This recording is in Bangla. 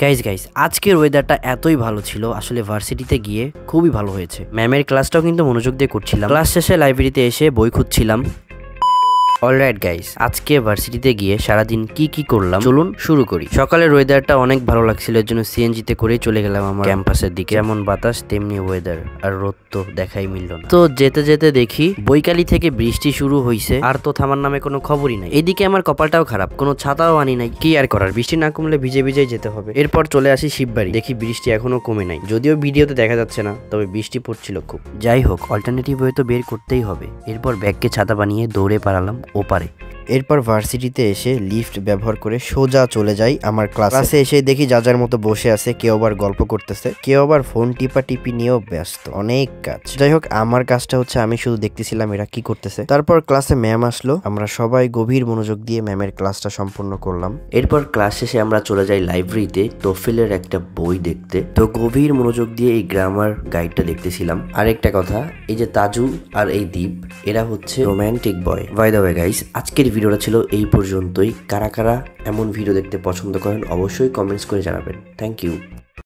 গাইস আজকের ওয়েদারটা এতই ভালো ছিল, আসলে ভার্সিটিতে গিয়ে খুবই ভালো হয়েছে। ম্যামের ক্লাসটাও কিন্তু মনোযোগ দিয়ে করছিলাম। ক্লাস শেষে লাইব্রেরিতে এসে বই খুঁজছিলাম। অলরাইট গাইস, আজকে ভার্সিটিতে গিয়ে সারাদিন কি করলাম চলুন শুরু করি। সকালের ওয়েদারটা অনেক ভালো লাগছিল, এর জন্য সিএনজিতে করে চলে গেলাম আমার ক্যাম্পাসের দিকে। যেমন বাতাস তেমনি ওয়েদার, আর রোদ তো দেখাই মিলল না। তো যেতে যেতে দেখি বৈকালি থেকে বৃষ্টি শুরু হয়েছে, আর তো থামার নামে কোনো খবরই নাই। এদিকে আমার কপালটাও খারাপ, কোনো ছাতাও আনি নাই। কি আর করার, বৃষ্টি না কমলে ভিজে ভিজেই যেতে হবে। এরপর চলে আসি শিববাড়ি, দেখি বৃষ্টি এখনো কমে নাই, যদিও ভিডিওতে দেখা যাচ্ছে না, তবে বৃষ্টি পড়ছিল খুব। যাই হোক, অল্টারনেটিভ ওয়ে তো বের করতেই হবে। এরপর ব্যাগকে ছাতা বানিয়ে দৌড়ে পালালাম ওপারে। এরপর ভার্সিটিতে এসে লিফট ব্যবহার করে সোজা চলে যাই আমার ক্লাসে। এসে দেখি যার মতো বসে আছে, কেউ আবার গল্প করতেছে, কেউ আবার ফোন টিপি নিয়েও ব্যস্ত। অনেক কাজ। যাই হোক, আমার কাজটা হচ্ছে আমি শুধু দেখতেছিলাম এরা কি করতেছে। তারপর ক্লাসে ম্যাম আসলো, আমরা সবাই গভীর মনোযোগ দিয়ে ম্যামের ক্লাসটা সম্পূর্ণ করলাম। এরপর ক্লাস শেষে আমরা চলে যাই লাইব্রেরিতে তোফেলের একটা বই দেখতে। তো গভীর মনোযোগ দিয়ে এই গ্রামার গাইডটা দেখতেছিলাম। আরেকটা কথা, এই যে তাজু আর এই দ্বীপ, এরা হচ্ছে romantic boy. By the way guys, আজকের ভিডিওটা ছিল এই পর্যন্তই। কারা কারা এমন ভিডিও দেখতে পছন্দ করেন অবশ্যই কমেন্টস করে জানাবেন। Thank you.